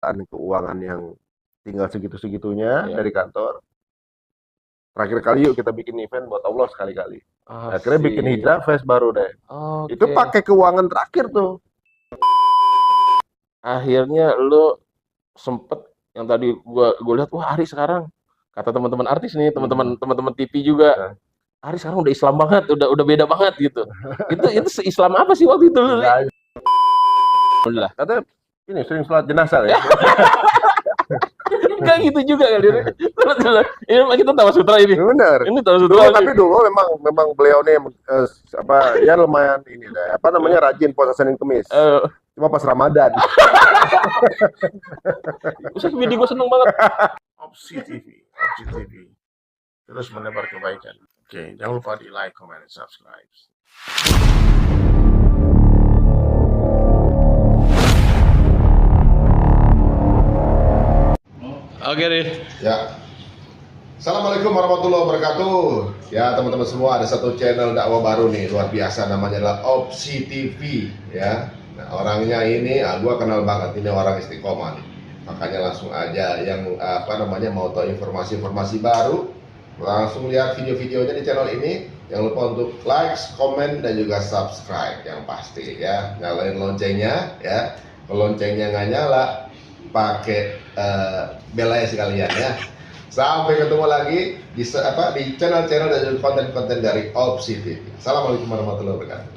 keuangan yang tinggal segitu-segitunya Iya. dari kantor. Terakhir kali yuk kita bikin event buat Allah sekali-kali. Akhirnya bikin Asik. Hijrah Fest baru deh. Itu Oke. pakai keuangan terakhir tuh. Akhirnya lu sempet yang tadi gua lihat, wah Ari sekarang kata teman-teman artis nih, Hmm. teman-teman TV juga, Nah, Ari sekarang udah Islam banget, udah beda banget gitu. Itu se-Islam apa sih waktu itu lu, Li? enggak, Alhamdulillah. katanya ini sering sholat jenazah ya. Enggak gitu juga kali ini. Ini kita tahu sutra ini. Bener. Ini tahu Dulu sutra nih. tapi dulu memang memang beliau nih apa ya lumayan ini deh. Apa namanya rajin puasa Senin Kemis. Eh, Cuma pas Ramadan. Ustaz bini gue seneng banget. Opsi TV, Opsi TV. Terus menebar kebaikan. Oke, jangan lupa di like, comment, dan subscribe. Oke deh. Ya, Assalamualaikum warahmatullahi wabarakatuh. Ya teman-teman semua, ada satu channel dakwah baru nih, luar biasa, namanya adalah Opsi TV. Ya, nah, orangnya ini, gua kenal banget, ini orang istiqomah nih. Makanya langsung aja yang mau tahu informasi-informasi baru, langsung lihat video-videonya di channel ini. Jangan lupa untuk like, komen, dan juga subscribe yang pasti ya. Nyalain loncengnya ya. Kalau loncengnya nggak nyala, pakai bel aja sekalian ya. Sampai ketemu lagi di channel-channel dan konten-konten dari Opsi TV. Assalamualaikum warahmatullahi wabarakatuh.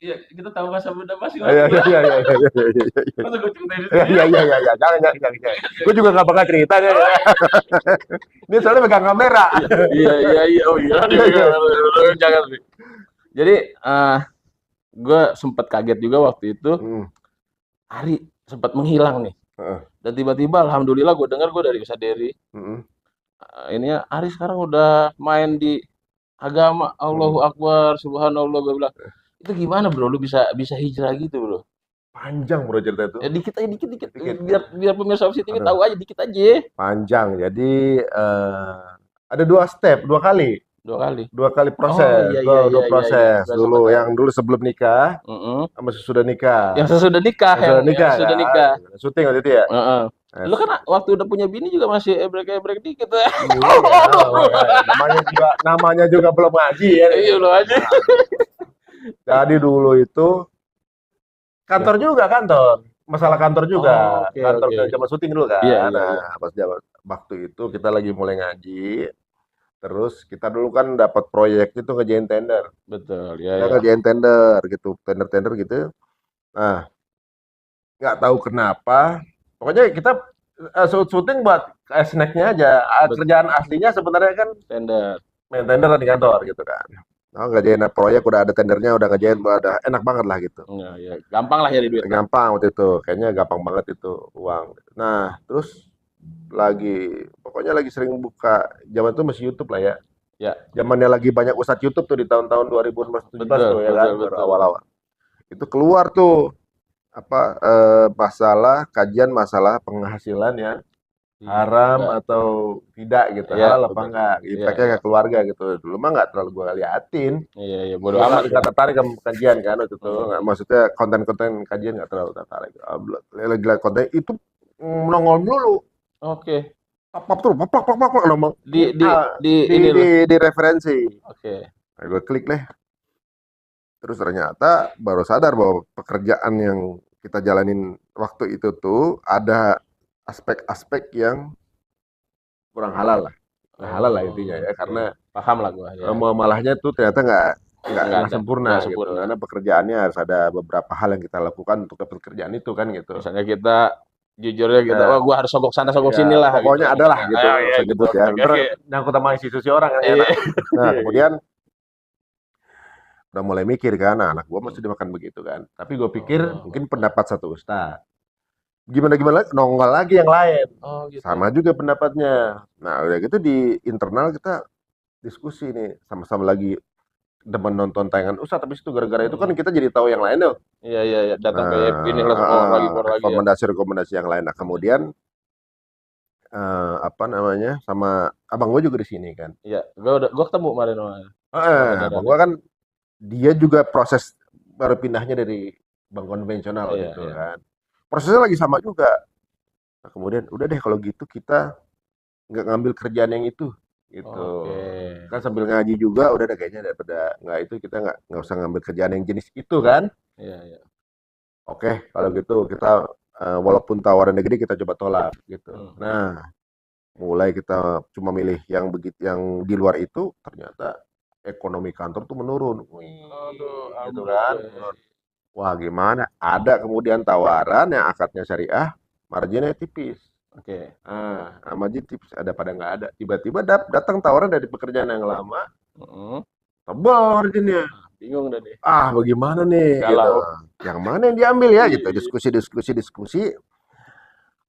Iya, kita tahu masa muda masih. Iya iya iya iya iya iya. Masa gue ceritain itu Iya ya? iya iya iya. Jangan. Gue juga nggak bakal cerita nih. Ini soalnya pegang kamera. Iya, iya, iya. Oh iya, Iya iya. jangan sih. Jadi, gue sempat kaget juga waktu itu, Hmm, Ari sempat menghilang nih. heeh, Dan tiba-tiba, alhamdulillah gue dengar gue dari Ustadz Dery, heeh, ini ya, Ari sekarang udah main di agama, heeh. Allahu Akbar, Subhanallah, gue bilang, itu gimana bro, lu bisa bisa hijrah gitu bro? Panjang bro cerita itu. Ya dikit aja, dikit, Dikit. biar biar pemirsa Opsi TV Aduh, tahu aja, dikit aja. panjang. Jadi ada dua step, dua kali. 2 kali. Dua kali Oh proses. iya iya Dua, iya dua iya iya, proses. gue sempat Dulu tahu. yang dulu sebelum nikah Mm-mm. sama sesudah nikah. Yang sesudah nikah, Yang sudah yang nikah sesudah kan. nikah. Syuting waktu itu ya. Heeh. Nah, Lu kan waktu udah punya bini juga masih ebrek-ebrek dikit ya. iya, namanya juga belum ngaji ya. Iya lu aja. Jadi dulu itu kantor juga kantor. Masalah kantor juga. Oke Kantor oke. ke zaman syuting dulu Iya kan. iya iya. Nah, pas zaman waktu itu kita lagi mulai ngaji. Terus kita dulu kan dapat proyek itu ngerjain tender. Betul. Iya Kita iya. ngerjain tender gitu, tender-tender gitu. Nah, nggak tahu kenapa. Pokoknya kita syuting buat snacknya aja. Bet Kerjaan aslinya sebenarnya kan tender. main tender di kantor gitu kan. Oh, ngerjain proyek udah ada tendernya, udah ngerjain, udah enak banget lah gitu. Iya iya. Gampang lah nyari duit lah. Gampang waktu itu, kayaknya gampang banget itu uang. Nah, terus lagi, pokoknya lagi sering buka, zaman itu masih YouTube lah ya. Ya, Zamannya lagi banyak ustadz YouTube tuh di tahun-tahun 2017 betul tuh ya kan, betul baru betul betul. awal-awal. Itu keluar tuh apa masalah kajian masalah penghasilan ya haram Enggak. atau tidak gitu, Iya halal apa betul. enggak, Iya impactnya iya. ke keluarga gitu. Dulu mah nggak terlalu gue liatin, Iya iya. Bodo gue amat ya. nggak tertarik sama kajian kan waktu itu, Mm. nggak, maksudnya konten-konten kajian nggak terlalu tertarik. Lagi liat konten itu nongol dulu, Oke. pop tuh, pop pop pop pop, nongol Di di ini loh. di referensi. Oke. Nah, gue klik deh, terus ternyata baru sadar bahwa pekerjaan yang kita jalanin waktu itu tuh ada aspek-aspek yang kurang halal lah, nggak halal lah intinya Oh, ya, oke. karena Paham lah gua ya. malahnya tuh ternyata Enggak nggak ada. sempurna Enggak gitu, sempurna. karena pekerjaannya harus ada beberapa hal yang kita lakukan untuk dapat kerjaan itu kan gitu. Misalnya kita jujurnya kita, Nah, wah gua harus sogok sana sogok ya sini lah gitu. pokoknya ada lah gitu, Ayo, nggak ya usah gitu. nyebut ya, Oke ntar oke. nyangkut sama institusi orang kan Iya. enak. Nah Iya iya. kemudian udah mulai mikir kan, nah, anak gua mesti dimakan begitu kan, tapi gue pikir Oh, mungkin pendapat satu ustaz, gimana gimana nongol lagi yang lain oh gitu. sama juga pendapatnya. Nah udah gitu di internal kita diskusi nih, sama-sama lagi demen nonton tayangan ustaz, tapi itu gara-gara itu kan Hmm. kita jadi tahu yang lain tuh. Iya iya iya. Datang ke ini lah keluar lagi ya. Rekomendasi-rekomendasi yang lain. Nah, kemudian apa namanya? Sama abang gue juga di sini kan. Iya. Gua ketemu kemarin sama Abang saudara. gue kan dia juga proses baru pindahnya dari bank konvensional Iya, gitu iya. kan. Prosesnya lagi sama juga. Nah, kemudian udah deh kalau gitu kita nggak ngambil kerjaan yang itu gitu. Oke. Kan sambil ngaji juga udah deh kayaknya daripada nggak itu kita nggak usah ngambil kerjaan yang jenis itu kan. Iya, iya. Oke, kalau gitu kita walaupun tawarannya gede kita coba tolak gitu. Hmm. Nah, mulai kita cuma milih yang begitu yang di luar itu ternyata ekonomi kantor tuh menurun. Wih, Aduh, gitu ambruk kan. ya. Wah, gimana? Ada kemudian tawaran yang akadnya syariah, marginnya tipis. Oke. Margin tipis ada pada nggak ada. Tiba-tiba datang tawaran dari pekerjaan yang lama, Mm-mm. tebal marginnya. Bingung dah deh. Bagaimana nih gitu. Galau. Yang mana yang diambil ya gitu. Iya. Diskusi.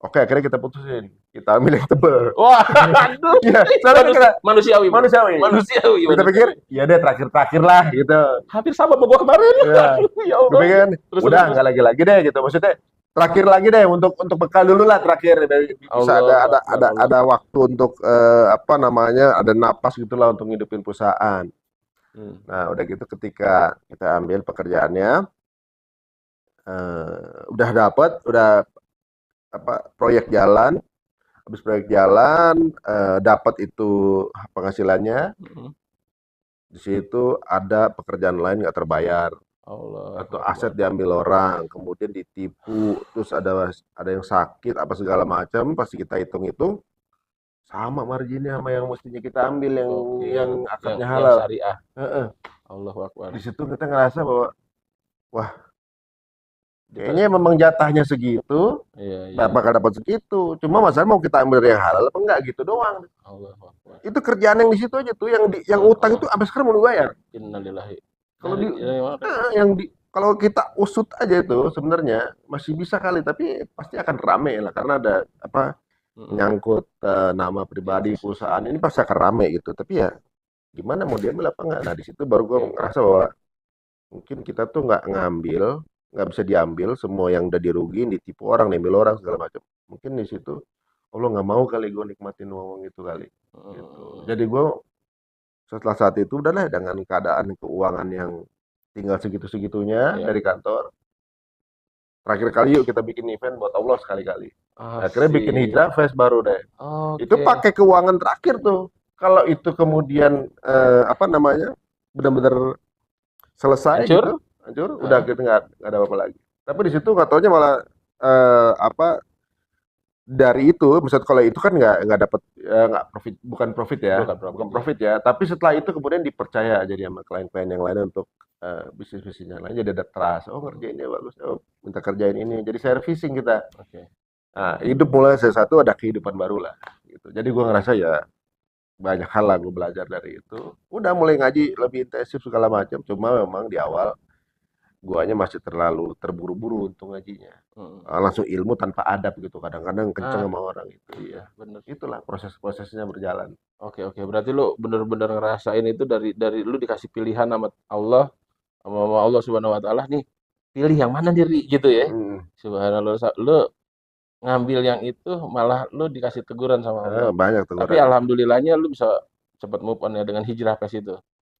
Oke, akhirnya kita putusin. Kita ambil yang tebel. Wah, aduh. Iya, soalnya kita Manusiawi, bro. manusiawi. Manusiawi, Kita pikir, manusiawi. ya deh terakhir lah gitu. Hampir sama sama gua kemarin. Ya, Ya gue Allah. pikir kan, Terus, udah terus. nggak lagi deh gitu. Maksudnya terakhir lagi deh untuk bekal dulu lah terakhir. Bisa Allahu Akbar, Allah. ada waktu untuk apa namanya ada napas gitulah untuk ngidupin perusahaan. Hmm. Nah udah gitu ketika kita ambil pekerjaannya, udah apa proyek jalan, habis proyek jalan dapat itu penghasilannya, Mm-mm. di situ ada pekerjaan lain nggak terbayar Allahu atau Akbar. aset diambil orang, kemudian ditipu, terus ada yang sakit apa segala macam, pasti kita hitung-hitung sama marginnya sama yang mestinya kita ambil yang Oke. akadnya Yang halal. syariah. Heeh. Allahu Akbar. Di situ kita ngerasa bahwa Kita, kayaknya memang jatahnya segitu, iya, iya. nggak bakal dapat segitu. Cuma masalah mau kita ambil yang halal apa enggak gitu doang. Allahu Akbar. Itu kerjaan yang di situ aja tuh yang utang itu sampai sekarang mau dibayar. Innalillahi. Kalau Dari- di dari mana? kalau kita usut aja itu sebenarnya masih bisa kali, tapi pasti akan rame lah karena ada apa Mm-mm. nyangkut nama pribadi perusahaan ini pasti akan rame gitu. Tapi ya gimana mau diambil apa enggak? Nah di situ baru gue Oke. ngerasa bahwa mungkin kita tuh nggak bisa diambil semua yang udah dirugiin, ditipu orang, diambil orang segala macam. Mungkin di situ Allah nggak mau kali gue nikmatin uang itu kali. Gitu. Jadi gue setelah saat itu udahlah dengan keadaan keuangan yang tinggal segitu-segitunya Iya. dari kantor. Terakhir kali yuk kita bikin event buat Allah sekali-kali. Akhirnya bikin Asik. Hijrah Fest baru deh. Oke. Itu pakai keuangan terakhir tuh. Kalau itu kemudian apa namanya benar-benar selesai Hancur? gitu, hancur, udah kita nggak ada apa-apa lagi. Tapi di situ nggak taunya malah apa dari itu, misalnya kalau itu kan nggak dapat nggak profit, bukan profit ya, Bukan profit, profit ya. Tapi setelah itu kemudian dipercaya jadi sama klien-klien yang lain untuk bisnis-bisnis yang lain, jadi ada trust. Oh ngerjainnya bagus, oh minta kerjain ini, jadi servicing kita. Oke. Nah, hidup mulai satu ada kehidupan baru lah. Gitu. Jadi gue ngerasa ya banyak hal lah gue belajar dari itu. Udah mulai ngaji lebih intensif segala macam. Cuma memang di awal guanya masih terlalu terburu-buru untuk ngajinya. Langsung ilmu tanpa adab gitu. Kadang-kadang kenceng sama orang itu. Iya, bener. Itulah prosesnya berjalan. Oke, berarti lu bener-bener ngerasain itu dari lu dikasih pilihan sama Allah Subhanahu wa taala nih. Pilih yang mana diri gitu ya. Subhanallah, lu ngambil yang itu malah lu dikasih teguran sama Allah. Banyak teguran. Tapi alhamdulillahnya lu bisa cepat move on ya dengan Hijrah Fest itu.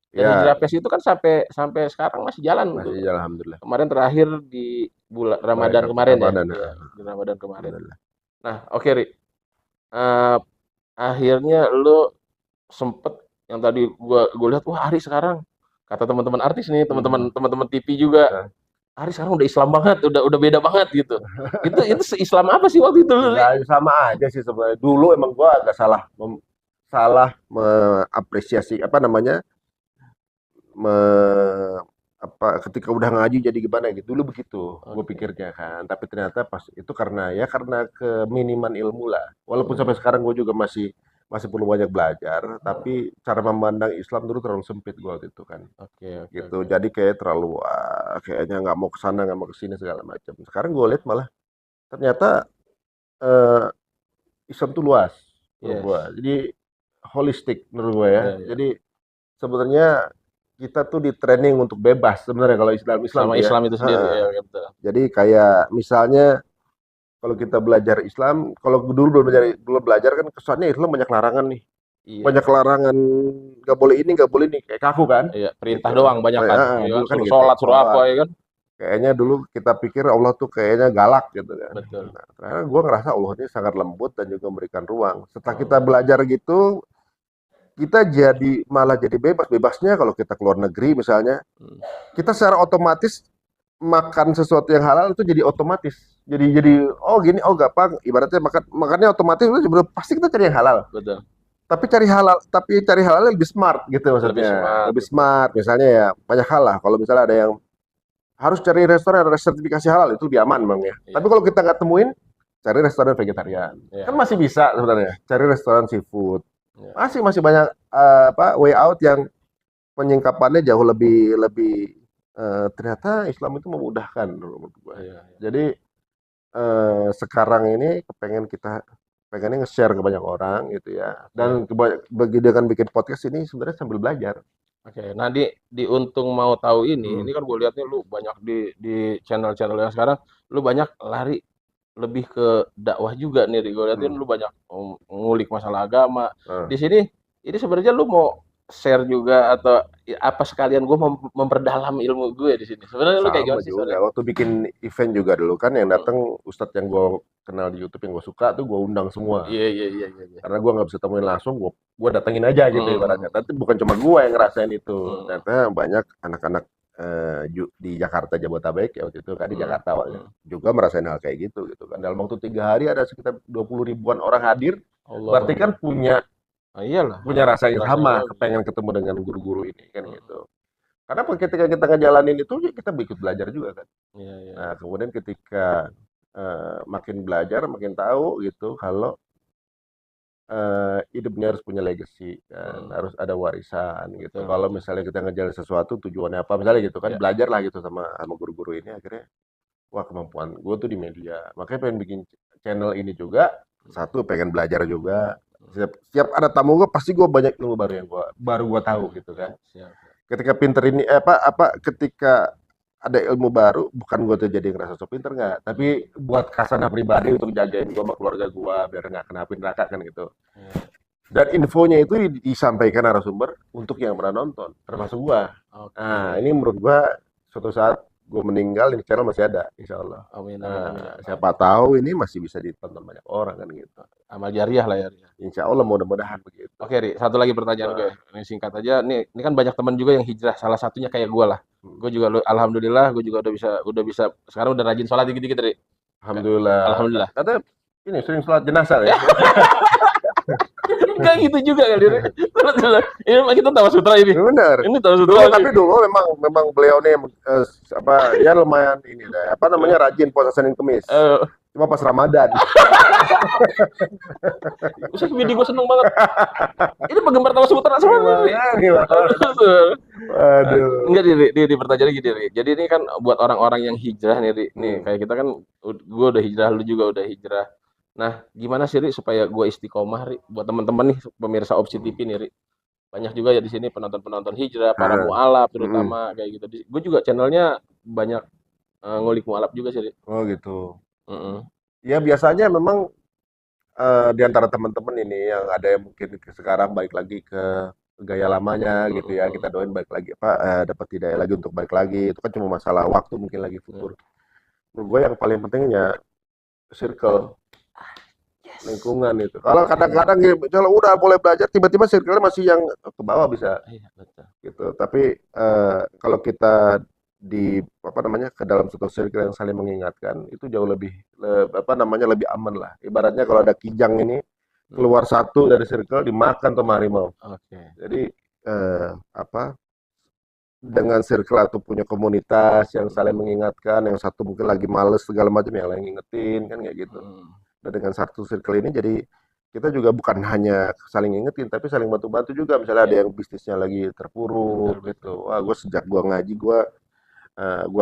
Dan Ya, Hijrah Fest itu kan sampai sekarang masih jalan tuh. masih alhamdulillah. Kemarin terakhir di bulan Ramadan kemarin Ramadan, ya. Di Ramadan kemarin. Alhamdulillah. Nah, oke Ri. Akhirnya lu sempet yang tadi gua lihat, wah Ari sekarang kata teman-teman artis nih, teman-teman TV juga. Ari sekarang udah Islam banget, udah beda banget gitu. Itu se-Islam apa sih waktu itu lu? Ri? Nggak, sama aja sih sebenarnya. Dulu emang gua agak salah mengapresiasi apa namanya ketika udah ngaji jadi gimana gitu dulu begitu gue pikirnya kan, tapi ternyata pas itu karena keminiman ilmu lah, walaupun sampai sekarang gue juga masih perlu banyak belajar, tapi cara memandang Islam dulu terlalu sempit gue waktu itu kan. Oke. Gitu. Jadi kayak terlalu kayaknya nggak mau kesana nggak mau kesini segala macam. Sekarang gue lihat malah ternyata Islam tuh luas menurut gue, jadi holistik menurut gue ya. Jadi sebenarnya kita tuh di training untuk bebas sebenarnya kalau Islam sama ya. Islam itu sendiri ya, betul. Jadi kayak misalnya kalau kita belajar Islam, kalau dulu belum belajar kan kesannya Islam banyak larangan nih. Iya. Banyak larangan, nggak boleh ini, kayak kaku kan? Iya, perintah Gitu. doang banyak kan. Dulu kan Suruh gitu. sholat, suruh apa ya kan? Kayaknya dulu kita pikir Allah tuh kayaknya galak gitu kan. Betul. Nah, ternyata gue ngerasa Allah ini sangat lembut dan juga memberikan ruang. Setelah kita Oh. belajar gitu, kita jadi malah jadi bebas. Bebasnya kalau kita keluar negeri misalnya, Hmm. kita secara otomatis makan sesuatu yang halal itu jadi otomatis. Jadi oh gini, oh gampang. Ibaratnya makannya otomatis pasti kita cari yang halal. Betul. Tapi cari halal lebih smart gitu Lebih maksudnya. smart. Lebih Betul. smart. Misalnya ya banyak hal lah. Kalau misalnya ada yang harus cari restoran ada sertifikasi halal itu lebih aman bang ya. Iya. Tapi kalau kita nggak temuin, cari restoran vegetarian. Iya. Kan masih bisa sebenarnya. Cari restoran seafood. Iya. Masih banyak way out yang penyingkapannya jauh lebih ternyata Islam itu memudahkan menurut gue. Iya. Jadi sekarang ini pengennya nge-share ke banyak orang gitu ya. Dan bagi dengan bikin podcast ini sebenarnya sambil belajar. Oke, nah di Untung Mau Tahu ini kan gue lihat nih lu banyak di channel-channel yang sekarang, lu banyak lari lebih ke dakwah juga nih, gue liatin lu banyak ngulik masalah agama. Di sini, ini sebenarnya lu mau share juga atau apa sekalian gue memperdalam ilmu gue di sini. Sebenarnya lu kayak Sama gimana sih juga. sebenarnya? Waktu bikin event juga dulu kan yang datang ustadz yang gue kenal di YouTube yang gue suka tuh gue undang semua. Iya. Karena gue nggak bisa temuin langsung, gue datengin aja gitu ibaratnya. Tapi bukan cuma gue yang ngerasain itu. Ternyata banyak anak-anak di Jakarta Jabodetabek ya waktu itu kan di Jakarta awalnya juga merasain hal kayak gitu kan. Dalam waktu 3 hari ada sekitar 20 ribuan orang hadir. Berarti kan punya iyalah. punya rasa yang sama, pengen ketemu dengan guru-guru ini kan gitu. Karena ketika kita ngejalanin itu kita ikut belajar juga kan. Iya. Nah kemudian ketika makin belajar makin tahu gitu kalau hidupnya harus punya legacy kan, harus ada warisan gitu. Kalau misalnya kita ngejalan sesuatu tujuannya apa misalnya gitu kan, belajar lah gitu sama guru-guru ini akhirnya wah kemampuan gue tuh di media. Makanya pengen bikin channel ini juga, satu pengen belajar juga. Setiap ada tamu gue pasti gue banyak ilmu baru yang gue tahu gitu kan. Ketika pinter ini ketika ada ilmu baru bukan gue tuh jadi ngerasa so pinter nggak, tapi buat kasana pribadi untuk jagain gue sama keluarga gue biar nggak kena api neraka kan gitu. Dan infonya itu disampaikan narasumber untuk yang pernah nonton termasuk gue. Nah ini menurut gue suatu saat gue meninggal ini channel masih ada insya Allah. Amin. Siapa tahu ini masih bisa ditonton banyak orang kan gitu. Amal jariah lah ya. Insya Allah mudah-mudahan begitu. Oke, Ri, satu lagi pertanyaan gue. Ini singkat aja. Ini kan banyak teman juga yang hijrah. Salah satunya kayak gue lah. Gue juga alhamdulillah, gue juga udah bisa sekarang udah rajin sholat dikit-dikit, Ri. Alhamdulillah. Kata ini sering sholat jenazah ya. Enggak gitu juga kali, Ri. Ini kita tahu sutra ini. Benar. Ini tahu sutra. Tapi dulu memang beliau nih ya lumayan ini deh. Rajin puasa Senin Kemis. Cuma pas Ramadan. Usah video gue seneng banget. Ini penggemar tahu sutra semua nih. Aduh. Enggak di pertanyaan gini, Ri. Jadi ini kan buat orang-orang yang hijrah nih, Ri. Nih kayak kita kan gue udah hijrah, lu juga udah hijrah. Nah, gimana sih, Ri, supaya gue istiqomah, Ri, buat teman-teman nih pemirsa Opsi TV nih, Ri. Banyak juga ya di sini penonton-penonton hijrah, para mualaf terutama kayak gitu. Gue juga channelnya banyak ngulik mualaf juga sih, Ri. Oh gitu. Ya biasanya memang di antara teman-teman ini yang ada yang mungkin sekarang balik lagi ke gaya lamanya gitu ya, kita doain balik lagi dapat hidayah lagi untuk balik lagi. Itu kan cuma masalah waktu mungkin lagi futur. Menurut gue yang paling pentingnya circle lingkungan itu. Kalau kadang-kadang kalau udah boleh belajar tiba-tiba circle-nya masih yang ke bawah bisa. Gitu. Tapi kalau kita ke dalam satu circle yang saling mengingatkan itu jauh lebih lebih aman lah. Ibaratnya kalau ada kijang ini keluar satu dari circle dimakan sama harimau. Jadi dengan circle atau punya komunitas yang saling mengingatkan, yang satu mungkin lagi males segala macam yang lain ngingetin kan kayak gitu. Dan dengan satu circle ini jadi kita juga bukan hanya saling ingetin tapi saling bantu-bantu juga. Misalnya ada yang bisnisnya lagi terpuruk gitu. Wah, gue sejak gue ngaji gue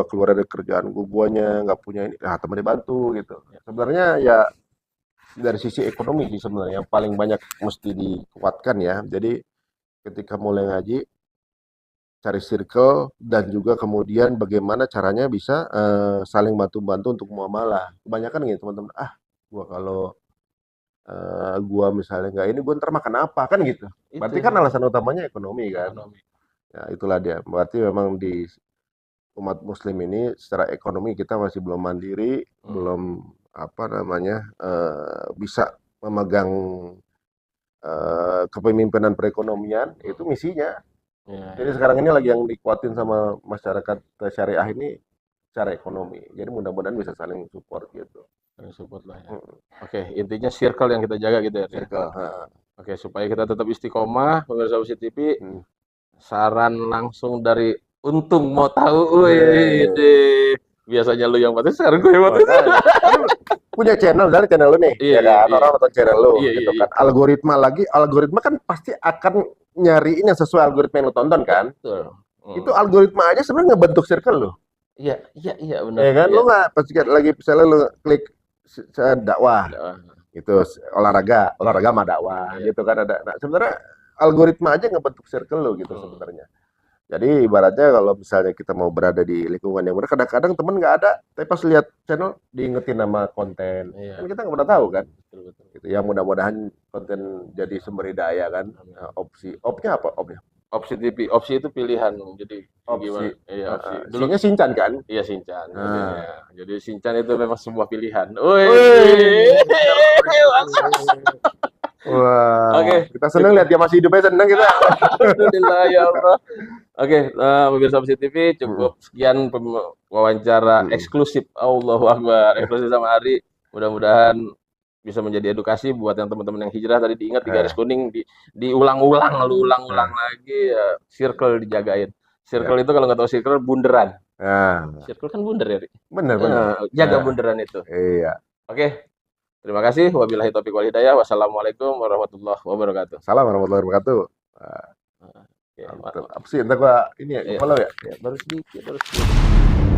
keluar dari kerjaan guanya nggak punya ini, temennya bantu gitu. Sebenarnya ya dari sisi ekonomi sih sebenarnya yang paling banyak mesti dikuatkan ya. Jadi ketika mulai ngaji cari circle dan juga kemudian bagaimana caranya bisa saling bantu-bantu untuk muamalah. Kebanyakan gitu teman-teman, gua kalau gua misalnya nggak ini gua ntar makan apa kan gitu. Berarti kan alasan utamanya ekonomi kan. Ya itulah dia. Berarti memang umat muslim ini secara ekonomi kita masih belum mandiri, belum apa namanya bisa memegang kepemimpinan perekonomian, itu misinya. Ya, Jadi sekarang ini lagi yang dikuatin sama masyarakat syariah ini secara ekonomi. Jadi mudah-mudahan bisa saling support gitu. saling support lah ya. Oke, intinya circle yang kita jaga gitu ya. Ri. Circle. Oke, supaya kita tetap istiqomah, pemirsa Opsi TV, Hmm. saran langsung dari Untung mau tahu, Wih. biasanya lu yang batin, sekarang gue yang batin. Makanya, kan punya channel dari channel lu nih, Iya, ya kan? iya, Orang nonton channel lu, iya, gitu iya, kan. Algoritma kan pasti akan nyariin yang sesuai algoritma yang lu tonton kan. betul. Itu algoritma aja sebenarnya ngebentuk circle lu. Iya, iya, iya, benar. Ya kan? Iya. Lu nggak pasti lagi misalnya lu klik dakwah, itu olahraga mah dakwah, Iya. gitu kan ada. Nah, sebenarnya algoritma aja ngebentuk circle lu gitu sebenarnya. Jadi ibaratnya kalau misalnya kita mau berada di lingkungan yang benar, kadang-kadang temen nggak ada, tapi pas lihat channel diingetin nama konten. Iya. Kan kita nggak pernah tahu kan. Betul, betul. Gitu. Ya mudah-mudahan konten jadi sumber hidayah kan. Nah, opnya apa? Opnya? Opsi TV, opsi itu pilihan. Jadi Opsi. gimana? Iya, opsi. Dulu Dulunya Shinchan kan? iya Shinchan. Nah. Jadi Shinchan itu memang sebuah pilihan. Wih. Wah, Oke. kita seneng lihat dia masih hidupnya, seneng kita. Alhamdulillah ya Allah. Oke, pemirsa Opsi TV, cukup sekian wawancara eksklusif. Allahu Akbar, eksklusif sama Ari. Mudah-mudahan bisa menjadi edukasi buat yang teman-teman yang hijrah tadi, diingat di garis kuning, diulang-ulang, lalu ulang-ulang lagi, ya, circle dijagain. Circle itu kalau nggak tahu circle bunderan. Nah, Circle kan bunder ya, Ri? bener. Jaga bunderan itu. Iya. Oke, terima kasih. Wabillahi taufiq wal hidayah. Wassalamualaikum warahmatullahi wabarakatuh. Salam warahmatullahi wabarakatuh. Oke, Apa sih? Entar gua ini ya, follow ya. baru sedikit.